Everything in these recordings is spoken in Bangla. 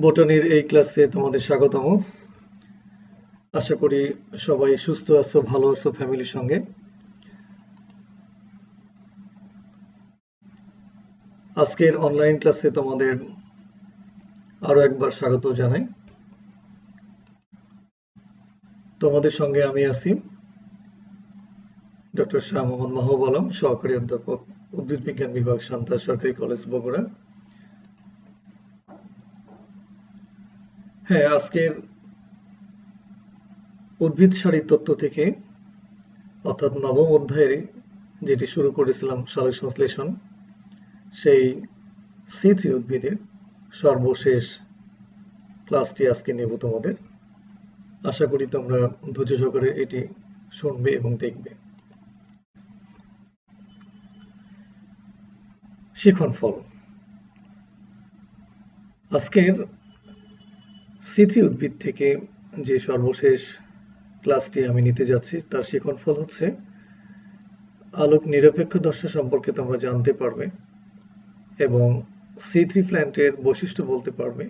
বোটানির এই ক্লাসে তোমাদের স্বাগতম। আশা করি সবাই সুস্থ আছো, ভালো আছো ফ্যামিলির সঙ্গে। আজকের অনলাইন ক্লাসে তোমাদের আরো একবার স্বাগত জানাই। তোমাদের সঙ্গে আমি আছি ডক্টর শাহ মোহাম্মদ মাহবুব আলম, সহকারী অধ্যাপক, উদ্ভিদ বিজ্ঞান বিভাগ, সান্তাহার সরকারি কলেজ, বগুড়া। হ্যাঁ, আজকের উদ্ভিদ সারি তত্ত্ব থেকে অর্থাৎ নবম অধ্যায়ে যেটি শুরু করেছিলাম সালোক সংশ্লেষণ, সেই C3 উদ্ভিদের সর্বশেষ ক্লাসটি আজকে নেব তোমাদের। আশা করি তোমরা ধৈর্য সহকারে এটি শুনবে এবং দেখবে। শিখন ফল। আজকের C3 উদ্ভিদ থেকে যে সর্বশেষ ক্লাসটি আমি নিতে যাচ্ছি তার শিখন ফল হচ্ছে আলোক নিরপেক্ষ দশা সম্পর্কে তোমরা জানতে পারবে এবং C3 প্ল্যান্টের বৈশিষ্ট্য বলতে পারবে।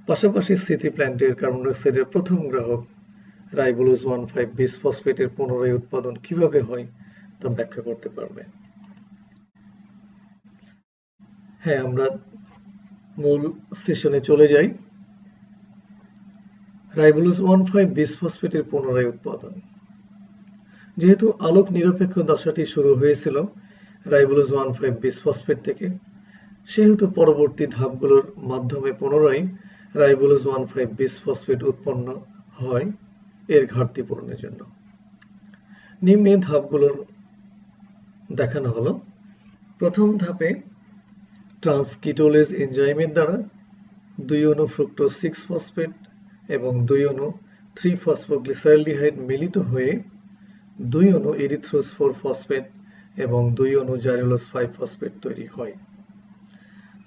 পাশাপাশি C3 প্ল্যান্টের কার্বন ডাইঅক্সাইডের প্রথম গ্রাহক রাইবোলোজ 1,5-বিসফসফেটের পুনরায় উৎপাদন কিভাবে হয় তা ব্যাখ্যা করতে পারবে। হ্যাঁ, আমরা মূল সেশনে চলে যাই। রাইবোলোজ 1,5-বিসফসফেটের পুনরায় উৎপাদন। যেহেতু আলোক নিরপেক্ষ দশাটি শুরু হয়েছিল রাইবোলোজ 1,5-বিসফসফেট থেকে, সেহেতু পরবর্তী ধাপগুলোর মাধ্যমে পুনরায় রাইবোলোজ 1,5-বিসফসফেট উৎপন্ন হয় এর ঘাটতি পূরণের জন্য। নিম্নে ধাপগুলোর দেখানো হলো। প্রথম ধাপে ট্রান্সকিটোলেজ এনজাইমের দ্বারা 2 অণু ফ্রুক্টোজ 6-ফসফেট এবং 2 অণু 3-ফসফোগ্লিসাইলডিহাইড মিলিত হয়ে 2 অণু এরিথ্রোজ 4-ফসফেট এবং 2 অণু জাইরোলোজ 5-ফসফেট তৈরি হয়।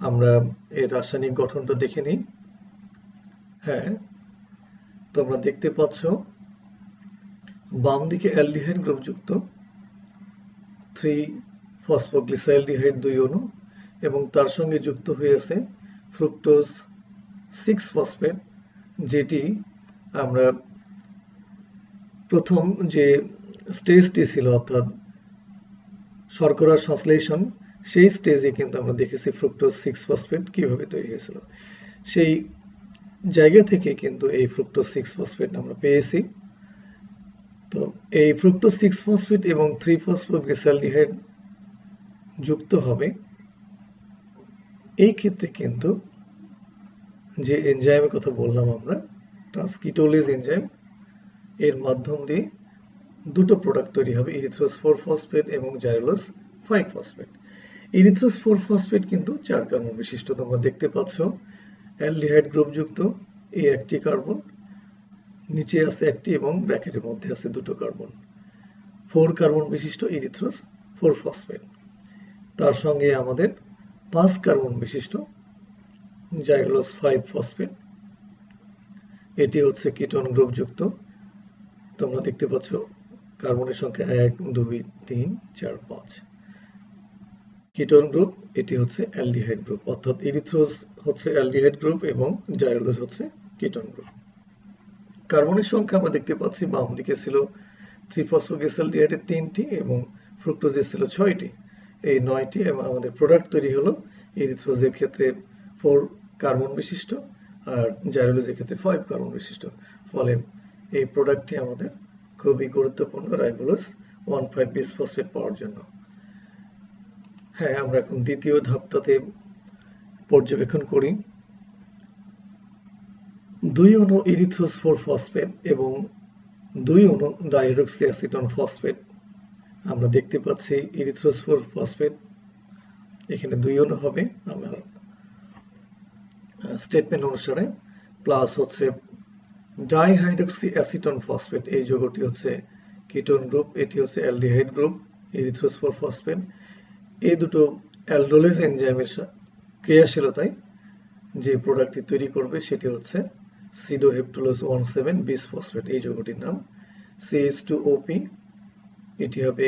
আমরা এর রাসায়নিক গঠনটা দেখে নিই। হ্যাঁ, তোমরা দেখতে পাচ্ছ বাম দিকে অ্যালডিহাইড গ্রুপযুক্ত 3-ফসফোগ্লিসাইলডিহাইড 2 অণু এবং তার সঙ্গে যুক্ত হয়ে আছে ফ্রুক্টোজ 6-ফসফেট, যেটি আমরা প্রথম যে স্টেজটি ছিল অর্থাৎ শর্করার সংশ্লেষণ, সেই স্টেজে কিন্তু আমরা দেখেছি ফ্রুক্টোজ 6-ফসফেট কিভাবে তৈরি হয়েছিল। সেই জায়গা থেকে কিন্তু এই ফ্রুক্টোজ 6-ফসফেট আমরা পেয়েছি। তো এই ফ্রুক্টোজ 6-ফসফেট এবং 3-ফসফোগ্লিসাইলডিহাইড যুক্ত হবে। এই ক্ষেত্রে কিন্তু যে এনজাইমের কথা বললাম আমরা, ট্রান্সকিটোলেজ এনজাইম, এর মাধ্যম দিয়ে দুটো প্রোডাক্ট তৈরি হবে, এরিথ্রোজ 4-ফসফেট এবং জাইরোলোজ 5-ফসফেট। এরিথ্রোজ 4-ফসফেট কিন্তু 4 কার্বন বিশিষ্ট। তোমরা দেখতে পাচ্ছ অ্যালডিহাইড গ্রুপযুক্ত এই একটি কার্বন, নিচে আছে একটি এবং ব্র্যাকেটের মধ্যে আছে দুটো কার্বন। 4 কার্বন বিশিষ্ট এরিথ্রোজ 4-ফসফেট। তার সঙ্গে আমাদের 5 কার্বন বিশিষ্ট জাইরোলোজ 5-ফসফেট। এটি হচ্ছে কিটোন গ্রুপযুক্ত। তোমরা দেখতে পাচ্ছ কার্বনের সংখ্যা 1, 2, 3, 4, 5। কিটোন গ্রুপ, এটি হচ্ছে অ্যালডিহাইড গ্রুপ, অর্থাৎ এরিথ্রোজ হচ্ছে অ্যালডিহাইড গ্রুপ এবং জাইরোলোজ হচ্ছে কিটোন গ্রুপ। কার্বনের সংখ্যা আমরা দেখতে পাচ্ছি বাম দিকে ছিল 3-ফসফোগ্লিসাইলডিহাইডের 3টি এবং ফ্রুক্টোজের ছিল 6টি। এই 9টি এবং আমাদের প্রোডাক্ট তৈরি হলো এরিথ্রোজের ক্ষেত্রে 4 কার্বন বিশিষ্ট আর জাইরোলোজের ক্ষেত্রে 5 কার্বন বিশিষ্ট। ফলে এই প্রোডাক্টটি আমাদের খুবই গুরুত্বপূর্ণ রাইবোলোজ 1,5-বিসফসফেট পাওয়ার জন্য। হ্যাঁ, আমরা এখন দ্বিতীয় ধাপটাতে পর্যবেক্ষণ করি। 2 অণু এরিথ্রোজ 4-ফসফেট এবং 2 অণু ডাইহৈড্রক্সি অ্যাসিটন ফসফেট। আমরা দেখতে পাচ্ছি এরিথ্রোজ 4-ফসফেট, এখানে 2 অণু হবে আমার স্টেটমেন্ট অনুসারে, প্লাস হচ্ছে ডাইহাইড্রক্সি অ্যাসিটন ফসফেট, এই যৌগটি হচ্ছে কিটোন গ্রুপ, এটি হচ্ছে অ্যালডিহাইড গ্রুপ, এরিথ্রোজ 4-ফসফেট। এই দুটো অ্যালডোলেজ এনজাইমের ক্রিয়াশীলতায় যে প্রোডাক্টটি তৈরি করবে সেটি হচ্ছে সিডোহেপ্টুলোজ 1,7-বিসফসফেট, এই যৌগটির নাম CH2OP। এটি হবে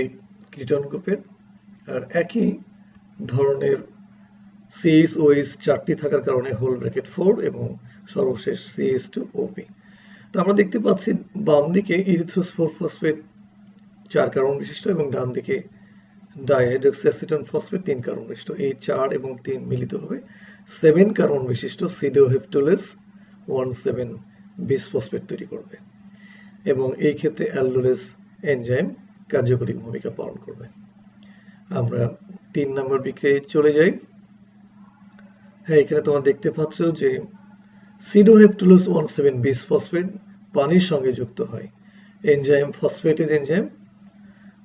কিটোন গ্রুপের। আর একই ধরনের CH-OH চারটি থাকার কারণে হোল ব্র্যাকেট 4 এবং সর্বশেষ CH2OP। তো আমরা দেখতে পাচ্ছি বাম দিকে ইরিথ্রোস 4-ফসফেট 4 কার্বন বিশিষ্ট এবং ডান দিকে ডাইহাইড্রোক্সিঅ্যাসিটোন ফসফেট 3 কার্বন বিশিষ্ট। এই 4 এবং 3 মিলিত হবে 7 কার্বন বিশিষ্ট সিডোহেপ্টুলেস 1,7 বিসফসফেট তৈরি করবে এবং এই ক্ষেত্রে অ্যালডোলেস এনজাইম কার্যকরী ভূমিকা পালন করবে। আমরা 3 নম্বর বিক্রিয়ায় চলে যাই। হ্যাঁ, এখানে তোমরা দেখতে পাচ্ছ যে সিডোহেপ্টুলেস 1,7 বিসফসফেট পানির সঙ্গে যুক্ত হয়। এনজাইম ফসফেটেজ এনজাইম,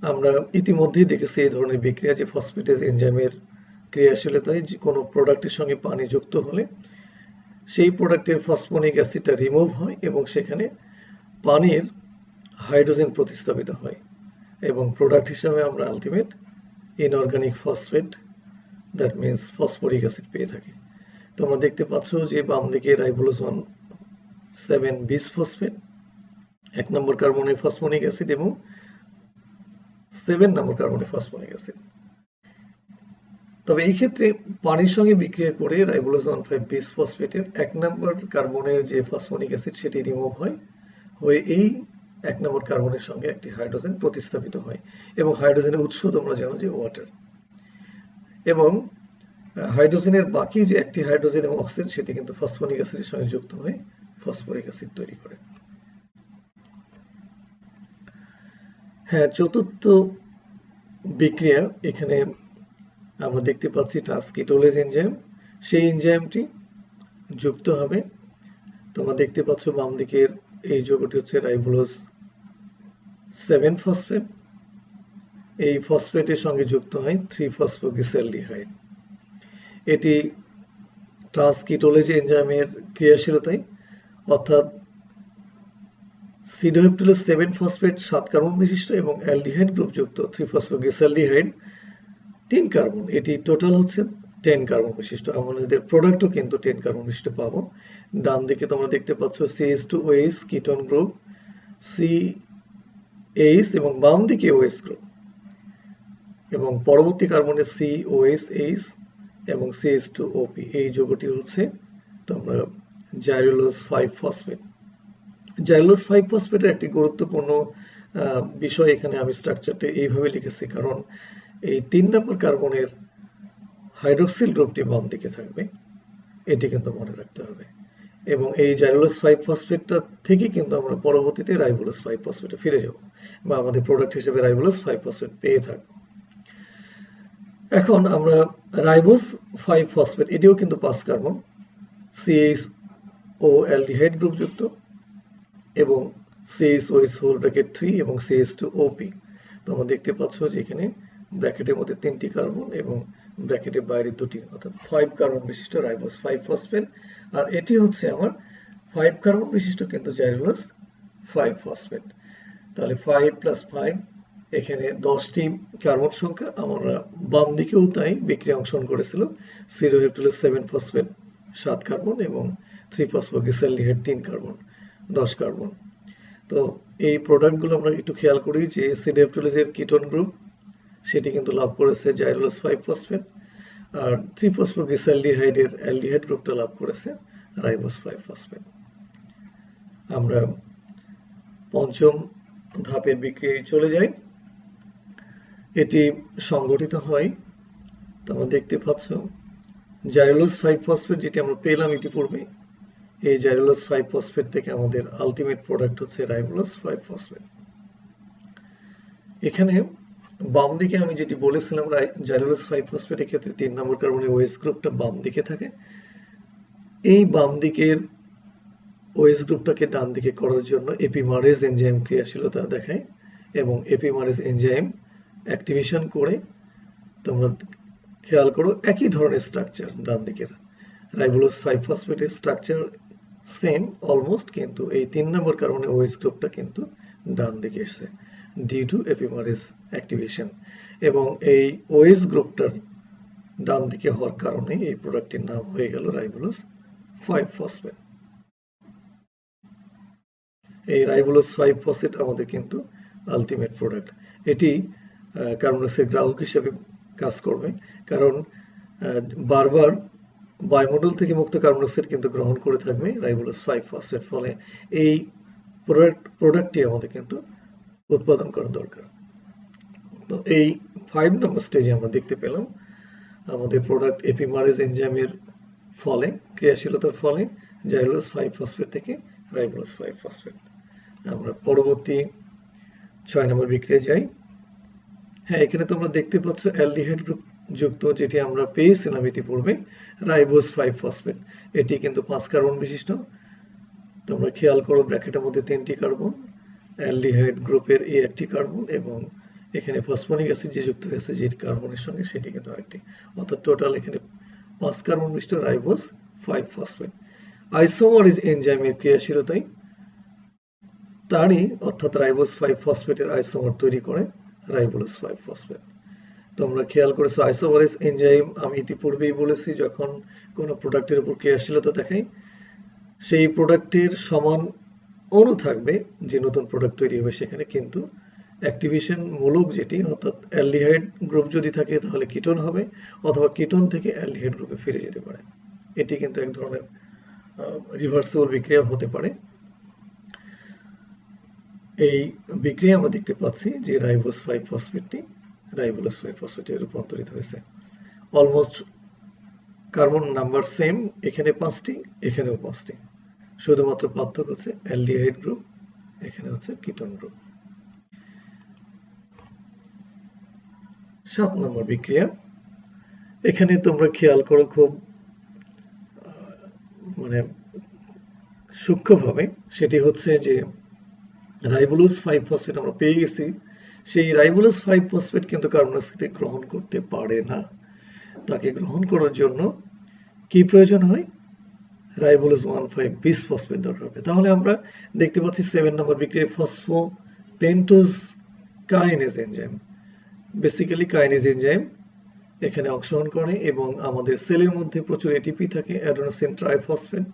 আমরা ইতিমধ্যেই দেখেছি এই ধরনের বিক্রিয়া যে ফসফেটেজ এনজাইমের ক্রিয়াশীলতায় যে কোনো প্রোডাক্টের সঙ্গে পানি যুক্ত হলে সেই প্রোডাক্টের ফসফনিক অ্যাসিডটা রিমুভ হয় এবং সেখানে পানির হাইড্রোজেন প্রতিস্থাপিত হয় এবং প্রোডাক্ট হিসাবে আমরা ultimate inorganic phosphate that means phosphoric acid পেয়ে থাকি। তোমরা দেখতে পাচ্ছ যে বাম দিকে রাইবোলোজ 1,7 বিসফসফেট 1 নম্বর কার্বনে ফসফনিক অ্যাসিড এবং 7 নম্বর কার্বনে ফসফনিক অ্যাসিড। তবে এই ক্ষেত্রে পানির সঙ্গে বিক্রিয়া করে রাইবোলোজ 1,5 বিসফসফেটের 1 নম্বর কার্বনের যে ফসফনিক অ্যাসিড সেটি রিমুভ হয়, হয়ে এই 1 নম্বর কার্বনের সঙ্গে একটি হাইড্রোজেন প্রতিস্থাপিত হয় এবং হাইড্রোজেনের উৎস তোমরা জানো যে ওয়াটার, এবং হাইড্রোজেনের বাকি যে একটি হাইড্রোজেন এবং অক্সিজেন সেটি কিন্তু ফসফনিক অ্যাসিডের সঙ্গে যুক্ত হয়ে ফসফরিক অ্যাসিড তৈরি করে। হ্যাঁ, চতুর্থ বিক্রিয়া এখানে আমরা দেখতে পাচ্ছি ট্রান্সকিটোলেজ এনজাইম। সেই এনজাইমটি যুক্ত হবে, তোমরা দেখতে পাচ্ছ বাম দিকের এই যৌগটি হচ্ছে রাইবোলোজ 7 ফসফেট। এই ফসফেটের সঙ্গে যুক্ত হয় 3-ফসফোগ্লিসালডিহাইড। এটি ট্রান্সকিটোলেজ এনজাইমের ক্রিয়াশীলতায় অর্থাৎ সিডোহেপ্টুলেস 7 ফসফেট 7 কার্বন বিশিষ্ট এবং অ্যালডিহাইড গ্রুপযুক্ত 3-ফসফোগ্লিসালডিহাইড 3 কার্বন, এটি টোটাল হচ্ছে 10 কার্বন বিশিষ্ট। আমাদের প্রোডাক্টও কিন্তু 10 কার্বন বিশিষ্ট পাবো। ডান দিকে তোমরা দেখতে পাচ্ছ CH2OH কিটোন গ্রুপ CH এবং বাম দিকে OH গ্রুপ এবং পরবর্তী কার্বনে COH এবং CH2OP। এই যৌগটি হচ্ছে তোমরা জাইরোলোজ 5 ফসফেট। জাইরোলোজ 5 ফসফেটের একটি গুরুত্বপূর্ণ বিষয় এখানে আমি স্ট্রাকচারটা এইভাবে লিখেছি কারণ এই 3 নম্বর কার্বনের হাইড্রোক্সিল গ্রুপটি বাম দিকে থাকবে, এটি কিন্তু মনে রাখতে হবে এবং এই জাইরোলোজ 5 ফসফেটটা থেকে কিন্তু আমরা পরবর্তীতে রাইবোলোজ 5 ফসফেটে ফিরে যাব বা আমাদের প্রোডাক্ট হিসেবে রাইবোলোজ 5 ফসফেট পেয়ে থাকব। এখন আমরা রাইবোজ 5 ফসফেট, এটিও কিন্তু 5 কার্বন, CHO অ্যালডিহাইড গ্রুপযুক্ত এবং CHOH হোল ব্র্যাকেট 3 এবং CH2OP। তোমরা দেখতে পাচ্ছ যে এখানে ব্র্যাকেটের মধ্যে 3টি কার্বন এবং ব্র্যাকেটের বাইরে 2টি, অর্থাৎ 5 কার্বন বিশিষ্ট রাইবোজ 5 ফসফেট। আর এটি হচ্ছে আমার 5 কার্বন বিশিষ্ট কিন্তু জাইরোলোজ 5 ফসফেট। তাহলে 5 + 5 এখানে 10টি কার্বন সংখ্যা। আমরা বাম দিকেও তাই বিক্রিয়া অংশগ্রহণ করেছিল, সিডোহেপ্টুলেস 7 ফসফেট 7 কার্বন এবং 3-ফসফোগ্লিসালডিহাইড 3 কার্বন 10 কার্বন। তো এই প্রোডাক্টগুলো আমরা একটু খেয়াল করি যে সিডোহেপ্টুলেসের কিটোন গ্রুপ সেটি কিন্তু লাভ করেছে জাইরোলোজ 5 ফসফেট, আর 3-ফসফোগ্লিসালডিহাইডের অ্যালডিহাইড গ্রুপটা লাভ করেছে রাইবোজ 5 ফসফেট। আমরা পঞ্চম ধাপের বিক্রিয়ায় চলে যাই। এটি সংগঠিত হয়, তোমরা দেখতে পাচ্ছ জাইরোলোজ 5 ফসফেট যেটি আমরা পেলাম ইতিপূর্বে, এই জাইরোলোজ 5 ফসফেট থেকে আমাদের আলটিমেট প্রোডাক্ট হচ্ছে রাইবোলোজ 5 ফসফেট। এখানে বাম দিকে আমি যেটি বলেছিলাম জাইরোলোজ 5 ফসফেটের ক্ষেত্রে 3 নম্বর কার্বনের OH গ্রুপটা বাম দিকে থাকে। এই বাম দিকের OH গ্রুপটাকে ডান দিকে করার জন্য এপিমারেজ এনজাইম ক্রিয়াশীলতা দেখায় এবং এপিমারেজ এনজাইম অ্যাক্টিভেশন করে তোমরা খেয়াল করো একই ধরনের স্ট্রাকচার ডান দিকের রাইবোলোজ 5 ফসফেটের স্ট্রাকচার সেম অলমোস্ট, কিন্তু এই 3 নম্বর কার্বনের OH গ্রুপটা কিন্তু ডান দিকে এসেছে ডিউ টু এপিমারেজ অ্যাক্টিভেশন এবং এই OH গ্রুপটার ডান দিকে হওয়ার কারণে এই প্রোডাক্টটির নাম হয়ে গেল রাইবোলোজ 5 ফসফেট। এই রাইবোলোজ 5 ফসফেট আমাদের কিন্তু আলটিমেট প্রোডাক্ট। এটি কার্বন ডাইঅক্সাইড গ্রাহক হিসেবে কাজ করবে কারণ বারবার বায়ুমণ্ডল থেকে মুক্ত কার্বন ডাই অক্সাইড কিন্তু গ্রহণ করে থাকবে রাইবোলোজ 5 ফসফেট, ফলে এই প্রোডাক্টটি আমাদের কিন্তু উৎপাদন করা দরকার। তো এই 5 নম্বর স্টেজে আমরা দেখতে পেলাম আমাদের প্রোডাক্ট এপিমারেজ এনজাইমের ফলে, ক্রিয়াশীলতার ফলে জাইরোলোজ 5 ফসফেট থেকে রাইবোলোজ 5 ফসফেট। আমরা পরবর্তী 6 নম্বর বিক্রিয়া যাই। হ্যাঁ, এখানে তোমরা দেখতে পাচ্ছ অ্যালডিহাইড গ্রুপ যুক্ত, যেটি আমরা পেয়েছিলাম ইতিপূর্বে, রাইবোজ 5 ফসফেট। এটি কিন্তু 5 কার্বন বিশিষ্ট। তোমরা খেয়াল করো ব্র্যাকেটের মধ্যে 3টি কার্বন, অ্যালডিহাইড গ্রুপের এই একটি কার্বন এবং এখানে ফসফনিক অ্যাসিড যে যুক্ত হয়েছে যে কার্বনের সঙ্গে সেটি কিন্তু আরেকটি, অর্থাৎ টোটাল এখানে 5 কার্বন বিশিষ্ট রাইবোজ 5 ফসফেট। আইসোমারেজ এনজাইমের ক্রিয়াশীলতায় তারই অর্থাৎ রাইবোজ 5 ফসফেটের আইসোমার তৈরি করে রাইবোলোজ 5 ফসফেট। তোমরা খেয়াল করেছো আইসোমারেজ এনজাইম আমি ইতিপূর্বেই বলেছি, যখন কোনো প্রোডাক্টের উপর ক্রিয়াশীলতা দেখায় সেই প্রোডাক্টের সমান অণু থাকবে যে নতুন প্রোডাক্ট তৈরি হবে সেখানে, কিন্তু অ্যাক্টিভেশন মূলক যেটি অর্থাৎ অ্যালডিহাইড গ্রুপ যদি থাকে তাহলে কিটোন হবে, অথবা কিটোন থেকে অ্যালডিহাইড গ্রুপে ফিরে যেতে পারে। এটি কিন্তু এক ধরনের রিভার্সিবল বিক্রিয়া হতে পারে। এই বিক্রিয়া আমরা দেখতে পাচ্ছি যে রাইবোজ 5 ফসফেটটি রাইবোলোজ 5 ফসফেটে রূপান্তরিত হয়েছে। অলমোস্ট কার্বন নাম্বার সেম, এখানে 5টি এখানেও 5টি, শুধুমাত্র পার্থক্য হচ্ছে অ্যালডিহাইড গ্রুপ, এখানে হচ্ছে কিটোন গ্রুপ। 7 নম্বর বিক্রিয়া। এখানে তোমরা খেয়াল করো খুব মানে সূক্ষ্মভাবে, সেটি হচ্ছে যে রাইবোলোজ 5 ফসফেট আমরা পেয়ে গেছি, সেই রাইবোলোজ 5 ফসফেট কিন্তু কার্বন ডাই অক্সাইড গ্রহণ করতে পারে না। তাকে গ্রহণ করার জন্য কি প্রয়োজন হয়? রাইবোলোজ 1,5 বিস ফসফেট দরকার হবে। তাহলে আমরা দেখতে পাচ্ছি 7 নম্বর বিক্রিয়া phosphopentose kinase enzyme, basically kinase enzyme এখানে অংশগ্রহণ করে এবং আমাদের সেলের মধ্যে প্রচুর এটিপি থাকে, অ্যাডেনোসিন ট্রাইফসফেট,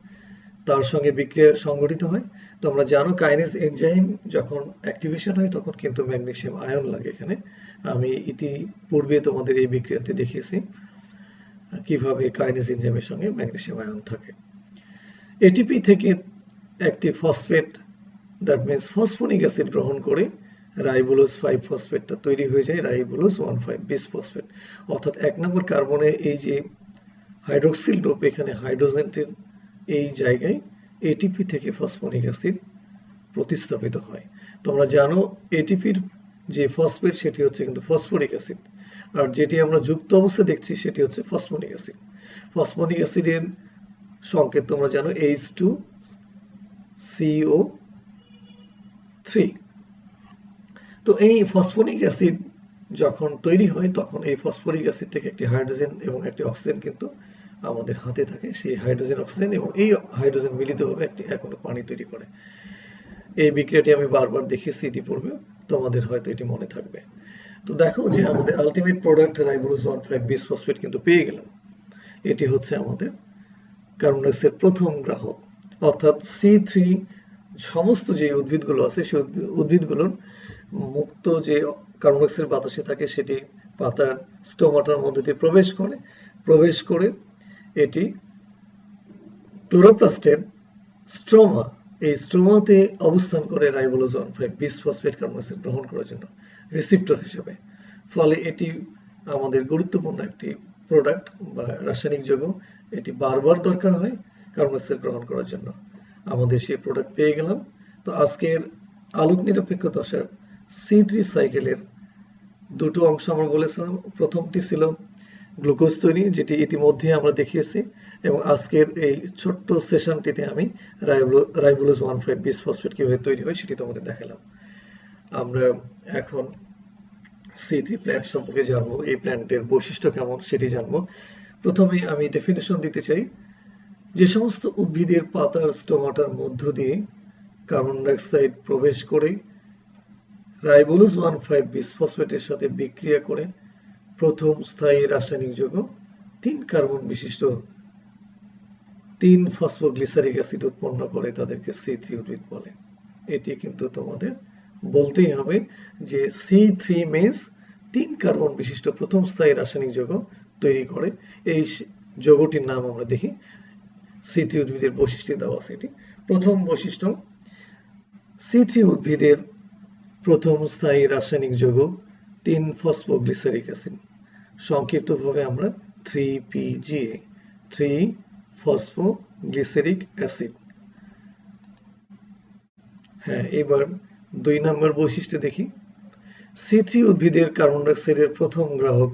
তার সঙ্গে বিক্রিয়া সংঘটিত হয়। তো আমরা জানো কাইনেজ এনজাইম যখন অ্যাক্টিভেশন হয় তখন কিন্তু ম্যাগনেসিয়াম আয়ন লাগে। এখানে আমি ইতিপূর্বে তোমাদের এই বিক্রিয়াতে দেখিয়েছি কিভাবে কাইনেজ এনজাইমের সঙ্গে ম্যাগনেসিয়াম আয়ন থাকে। এটিপি থেকে একটি ফসফেট, দ্যাট মিন্স ফসফনিক অ্যাসিড গ্রহণ করে রাইবোলোজ 5 ফসফেটটা তৈরি হয়ে যায় রাইবোলোজ 1,5 বিস ফসফেট। অর্থাৎ 1 নম্বর কার্বনে এই যে হাইড্রক্সিল গ্রুপ, এখানে হাইড্রোজেনের এই জায়গায় এটিপি থেকে ফসফনিক অ্যাসিড প্রতিস্থাপিত হয়। তোমরা জানো এটিপির যে ফসফেট সেটি হচ্ছে কিন্তু ফসফরিক অ্যাসিড, আর যেটি আমরা যুক্ত অবস্থায় দেখছি সেটি হচ্ছে ফসফনিক অ্যাসিড। ফসফনিক অ্যাসিডের সংকেত তোমরা জানো H2CO3। তো এই ফসফনিক অ্যাসিড যখন তৈরি হয় তখন এই ফসফরিক অ্যাসিড থেকে একটি হাইড্রোজেন এবং একটি অক্সিজেন কিন্তু আমাদের হাতে থাকে। সেই হাইড্রোজেন অক্সিজেন এবং এই হাইড্রোজেন মিলিতভাবে একটি এখনো পানি তৈরি করে। এই বিক্রিয়াটি আমি বারবার দেখিয়েছি ইতিপূর্বে, তোমাদের হয়তো এটি মনে থাকবে। তো দেখো যে আমাদের আলটিমেট প্রোডাক্ট রাইবোলোজ 1,5 বিস ফসফেট কিন্তু পেয়ে গেলাম। এটি হচ্ছে আমাদের কার্বন ডাই অক্সাইডের প্রথম গ্রাহক, অর্থাৎ C3 সমস্ত যে উদ্ভিদগুলো আছে সেই উদ্ভিদগুলোর মুক্ত যে কার্বন ডাই অক্সাইড বাতাসে থাকে সেটি পাতার স্টোমাটার মধ্যে দিয়ে প্রবেশ করে এটি ক্লোরোপ্লাস্টের স্ট্রোমা, এই স্ট্রোমাতে অবস্থান করে রাইবোলোজ 1,5 বিস ফসফেট কার্বন ডাই অক্সাইড গ্রহণ করার জন্য রিসিপ্টর হিসেবে। ফলে এটি আমাদের গুরুত্বপূর্ণ একটি প্রোডাক্ট বা রাসায়নিক যৌগ, এটি বারবার দরকার হয় কার্বন ডাই অক্সাইড গ্রহণ করার জন্য। আমাদের সেই প্রোডাক্ট পেয়ে গেলাম। তো আজকের আলোক নিরপেক্ষ দশার C3 সাইকেলের দুটো অংশ আমরা বলেছিলাম। প্রথমটি ছিল গ্লুকোজ তৈরি, যেটি ইতিমধ্যে আমরা দেখিয়েছি, এবং আজকের এই ছোট্ট সেশনটিতে আমি রাইবোলোজ 1,5 বিস ফসফেট কিভাবে তৈরি হয় সেটি তোমাদের দেখালাম। আমরা এখন C3 প্ল্যান্ট সম্পর্কে জানবো, এই প্ল্যান্টের বৈশিষ্ট্য কেমন সেটি জানবো। প্রথমে আমি ডেফিনেশন দিতে চাই, যে সমস্ত উদ্ভিদের পাতার স্টোমাটার মধ্য দিয়ে কার্বন ডাই অক্সাইড প্রবেশ করে রাইবোলোজ 1,5 বিস ফসফেটের সাথে বিক্রিয়া করে প্রথম স্থায়ী রাসায়নিক যৌগ 3 কার্বন বিশিষ্ট 3 ফসফোগ্লিসারিক অ্যাসিড উৎপন্ন করে, তাদেরকে C3 উদ্ভিদ বলে। এটি কিন্তু তোমাদের বলতেই হবে যে C3 মিন্স 3 কার্বন বিশিষ্ট প্রথম স্থায়ী রাসায়নিক যৌগ তৈরি করে। এই যৌগটির নাম আমরা দেখি। C3 উদ্ভিদের বৈশিষ্ট্য দেওয়া আছে এটি। প্রথম বৈশিষ্ট্য, C3 উদ্ভিদের প্রথম স্থায়ী রাসায়নিক যৌগ 3-ফসফোগ্লিসারিক অ্যাসিড, সংক্ষিপ্তভাবে আমরা 3PGA, 3-ফসফোগ্লিসারিক অ্যাসিড। হ্যাঁ, এবার 2 নম্বর বৈশিষ্ট্য দেখি। C3 উদ্ভিদের কার্বন ডাইঅক্সাইডের প্রথম গ্রাহক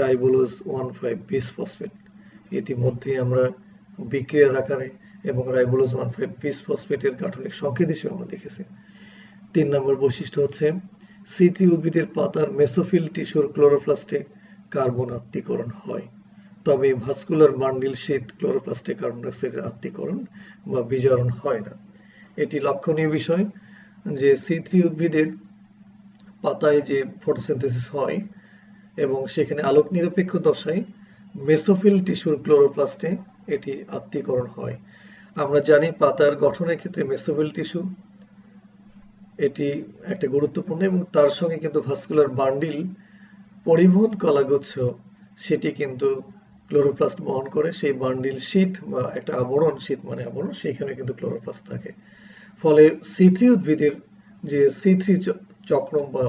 রাইবোলোজ 1,5-বিসফসফেট। ইতিমধ্যে আমরা বিক্রিয়ার আকারে এবং রাইবোলোজ 1,5-বিসফসফেটের গাঠনিক সংকেত হিসেবে আমরা দেখেছি। 3 নম্বর বৈশিষ্ট্য হচ্ছে C3 উদ্ভিদের পাতার মেসোফিল টিস্যুর ক্লোরোপ্লাস্টে কার্বন আত্তীকরণ হয়, তবে ভাস্কুলার বান্ডিল শীট ক্লোরোপ্লাস্টে কার্বন ডাইঅক্সাইডের আত্তীকরণ বা বিজারণ হয় না। এটি লক্ষণীয় বিষয় যে C3 উদ্ভিদের পাতায় যে ফটোসিনথেসিস হয় এবং সেখানে আলোক নিরপেক্ষ দশায় মেসোফিল টিস্যুর ক্লোরোপ্লাস্টে এটি আত্তীকরণ হয়। আমরা জানি পাতার গঠনের ক্ষেত্রে মেসোফিল টিস্যু এটি একটা গুরুত্বপূর্ণ, এবং তার সঙ্গে কিন্তু ভাস্কুলার বান্ডিল পরিবহন কলাগুচ্ছ সেটি কিন্তু ক্লোরোপ্লাস্ট বহন করে। সেই বান্ডিল শীট বা একটা আবরণ, শীট মানে আবরণ, সেইখানে কিন্তু ক্লোরোপ্লাস্ট থাকে। ফলে C3 উদ্ভিদের যে C3 চক্র বা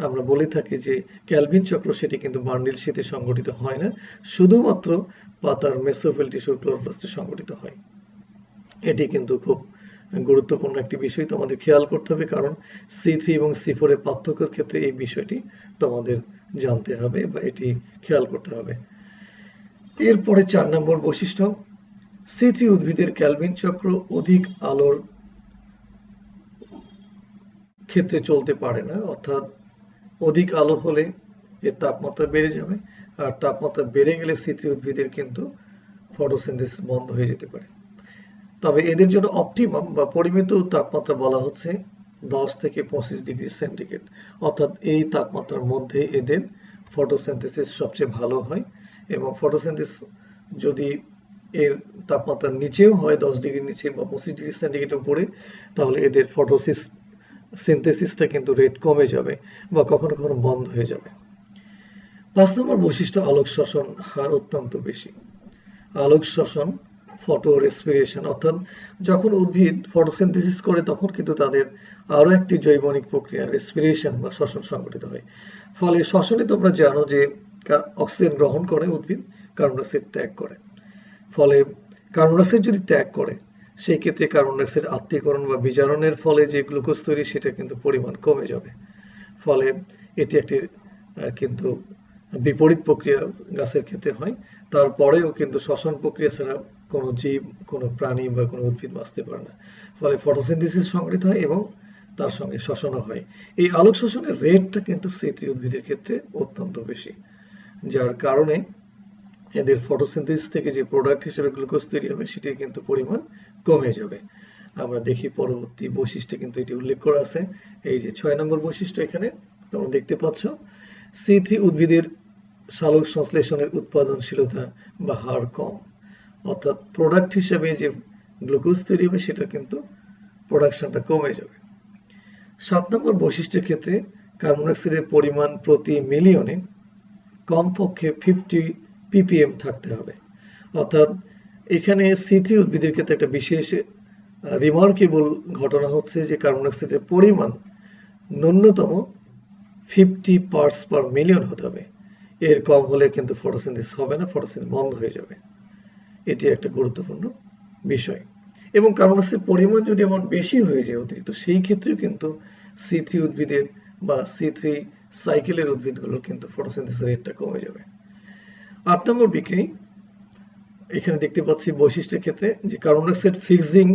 আমরা বলে থাকি যে ক্যালভিন চক্র, সেটি কিন্তু বান্ডিল শীতে সংগঠিত হয় না, শুধুমাত্র পাতার মেসোফিল টিস্যু ক্লোরোপ্লাস্টে সংগঠিত হয়। এটি কিন্তু খুব গুরুত্বপূর্ণ একটি বিষয় তোমাদের খেয়াল করতে হবে, কারণ C3 এবং C4 এর পার্থক্যের ক্ষেত্রে এই বিষয়টি তোমাদের জানতে হবে বা এটি খেয়াল করতে হবে। এরপরে 4 নম্বর বৈশিষ্ট্য, C3 উদ্ভিদের ক্যালভিন চক্র অধিক আলোর ক্ষেত্রে চলতে পারে না, অর্থাৎ অধিক আলো হলে এর তাপমাত্রা বেড়ে যাবে, আর তাপমাত্রা বেড়ে গেলে C3 উদ্ভিদের কিন্তু ফটোসিনথেসিস বন্ধ হয়ে যেতে পারে। তবে এদের জন্য অপটিমাম বা পরিমিত তাপমাত্রা বলা হচ্ছে 10 থেকে 25 ডিগ্রি সেন্টিগ্রেড, অর্থাৎ এই তাপমাত্রার মধ্যে এদের ফটোসিনথেসিস সবচেয়ে ভালো হয়। এবং ফটোসিনথেসিস যদি এর তাপমাত্রার নিচেও হয়, 10 ডিগ্রির নিচে বা 25 ডিগ্রি সেন্টিগ্রেডের উপরে, তাহলে এদের ফটোসিনথেসিসটা কিন্তু রেট কমে যাবে বা কখনো কখনো বন্ধ হয়ে যাবে। 5 নম্বর বৈশিষ্ট্য, আলোক শোষণ হার অত্যন্ত বেশি। আলোক শোষণ, ফটো রেসপিরেশন, অর্থাৎ যখন উদ্ভিদ ফটোসিনথেসিস করে তখন কিন্তু তাদের আরো একটি জৈবনিক প্রক্রিয়া রেসপিরেশন বা শ্বসন সংঘটিত হয়। ফলে শ্বসনে তোমরা জানো যে অক্সিজেন গ্রহণ করে উদ্ভিদ, কার্বন ডাইঅক্সাইড ত্যাগ করে। ফলে কার্বন ডাইঅক্সাইড যদি ত্যাগ করে, সেই ক্ষেত্রে কার্বন ডাইঅক্সাইড আত্তীকরণ বা বিজারণের ফলে যে গ্লুকোজ তৈরি, সেটা কিন্তু পরিমাণ কমে যাবে। ফলে এটি একটি কিন্তু বিপরীত প্রক্রিয়া গাছের ক্ষেত্রে হয়। তারপরেও কিন্তু শ্বসন প্রক্রিয়া ছাড়া কোনো জীব, কোনো প্রাণী বা কোনো উদ্ভিদ বাঁচতে পারে না। ফলে ফটোসিনথেসিস সংঘটিত হয় এবং তার সঙ্গে শ্বসনও হয়। এই আলোক শোষণের রেটটা কিন্তু C3 উদ্ভিদের ক্ষেত্রে অত্যন্ত বেশি, যার কারণে এদের ফটোসিনথেসিস থেকে যে প্রোডাক্ট হিসেবে গ্লুকোজ তৈরি হবে, সেটির কিন্তু পরিমাণ কমে যাবে। আমরা দেখি পরবর্তী বৈশিষ্ট্যে কিন্তু এটি উল্লেখ করা আছে। এই যে 6 নম্বর বৈশিষ্ট্য, এখানে তোমরা দেখতে পাচ্ছ C3 উদ্ভিদের সালোক সংশ্লেষণের উৎপাদনশীলতা বা হার কম, অর্থাৎ প্রোডাক্ট হিসেবে যে গ্লুকোজ তৈরি হবে সেটা কিন্তু প্রোডাকশনটা কমে যাবে। 7 নম্বর বৈশিষ্ট্যের ক্ষেত্রে কার্বন ডাইঅক্সাইডের পরিমাণ প্রতি মিলিয়নে কমপক্ষে 50 ppm থাকতে হবে, অর্থাৎ এখানে C3 উদ্ভিদের ক্ষেত্রে একটা বিশেষ রিমার্কেবল ঘটনা হচ্ছে যে কার্বন ডাইঅক্সাইডের পরিমাণ ন্যূনতম 50 পার্টস পার মিলিয়ন হতে হবে। এর কম হলে কিন্তু ফটোসিনথেসিস হবে না, ফটোসিনথেসিস বন্ধ হয়ে যাবে। এটি একটা গুরুত্বপূর্ণ বিষয়। এবং কার্বন ডাইঅক্সাইডের পরিমাণ যদি এমন বেশি হয়ে যায় অতিরিক্ত, সেই ক্ষেত্রেও কিন্তু C3 উদ্ভিদের বা C3 সাইকেলের উদ্ভিদগুলোর কিন্তু ফটোসিনথেসিস রেটটা কমে যাবে। 8 নম্বর বিক্রি, এখানে দেখতে পাচ্ছি বৈশিষ্ট্যের ক্ষেত্রে যে কার্বন ডাইঅক্সাইড ফিক্সিং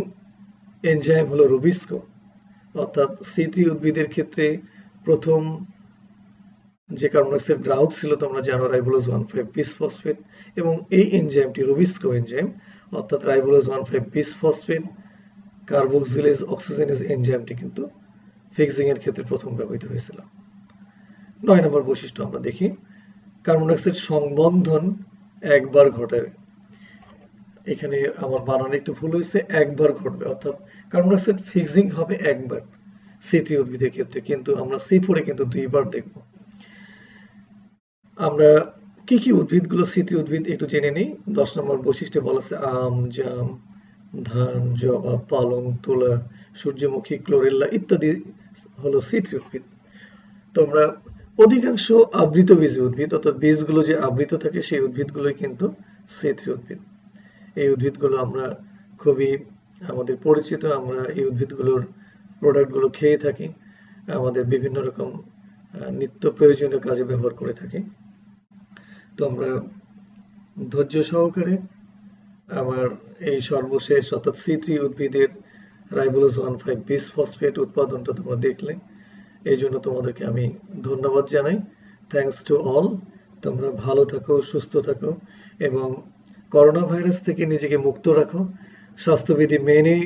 এনজাইম হলো রুবিস্কো, অর্থাৎ C3 উদ্ভিদের ক্ষেত্রে প্রথম যে কার্বন ডাইঅক্সাইড গ্রাহক ছিল তোমরা জানো রাইবোলোজ 1,5-বিসফসফেট, এবং এই এনজাইমটি রুবিস্কো এনজাইম, অর্থাৎ রাইবোলোজ 1,5-বিসফসফেট কার্বক্সিলেজ অক্সিজেনেজ এনজাইমটি কিন্তু ফিক্সিং এর ক্ষেত্রে প্রথম ব্যবহৃত হয়েছিল। 9 নম্বর বৈশিষ্ট্য আমরা দেখি, কার্বন ডাইঅক্সাইড সংবন্ধন একবার ঘটে। এখানে আমার বানানে একটু ভুল হয়েছে, একবার ঘটবে, অর্থাৎ কার্বন ডাইঅক্সাইড ফিক্সিং হবে একবার C3 উদ্ভিদের ক্ষেত্রে, কিন্তু আমরা C4 এ কিন্তু দুইবার দেখব। আমরা কি কি উদ্ভিদগুলো C3 উদ্ভিদ একটু জেনে নেই। 10 নম্বর বৈশিষ্ট্যে বলা আছে আম, জাম, ধান, জবা, পালং, তুলা, সূর্যমুখী, ক্লোরেল্লা ইত্যাদি হলো C3 উদ্ভিদ। তো আমরা অধিকাংশ আবৃতবীজী উদ্ভিদ অর্থাৎ বীজগুলো যে আবৃত থাকে সেই উদ্ভিদগুলোই কিন্তু C3 উদ্ভিদ। এই উদ্ভিদগুলো আমরা খুবই আমাদের পরিচিত, আমরা এই উদ্ভিদগুলোর প্রোডাক্টগুলো খেয়ে থাকি, আমাদের বিভিন্ন রকম নিত্য প্রয়োজনীয় কাজে ব্যবহার করে থাকি। তো আমরা ধৈর্য সহকারে আমার এই সর্বশেষ অর্থাৎ C3 উদ্ভিদের রাইবোলোজ 1,5 বিস ফসফেট উৎপাদনটা তোমরা দেখলে, এই জন্য তোমাদেরকে আমি ধন্যবাদ জানাই। Thanks to all. তোমরা ভালো থাকো, সুস্থ থাকো এবং করোনা ভাইরাস থেকে নিজেকে মুক্ত রাখো। স্বাস্থ্যবিধি মেনে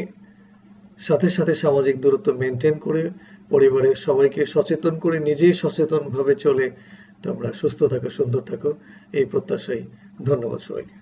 সাথে সাথে সামাজিক দূরত্ব মেনটেন করে পরিবারের সবাইকে সচেতন করে নিজেই সচেতনভাবে চলে তোমরা সুস্থ থাকো, সুন্দর থাকো, এই প্রত্যাশায় ধন্যবাদ সবাইকে।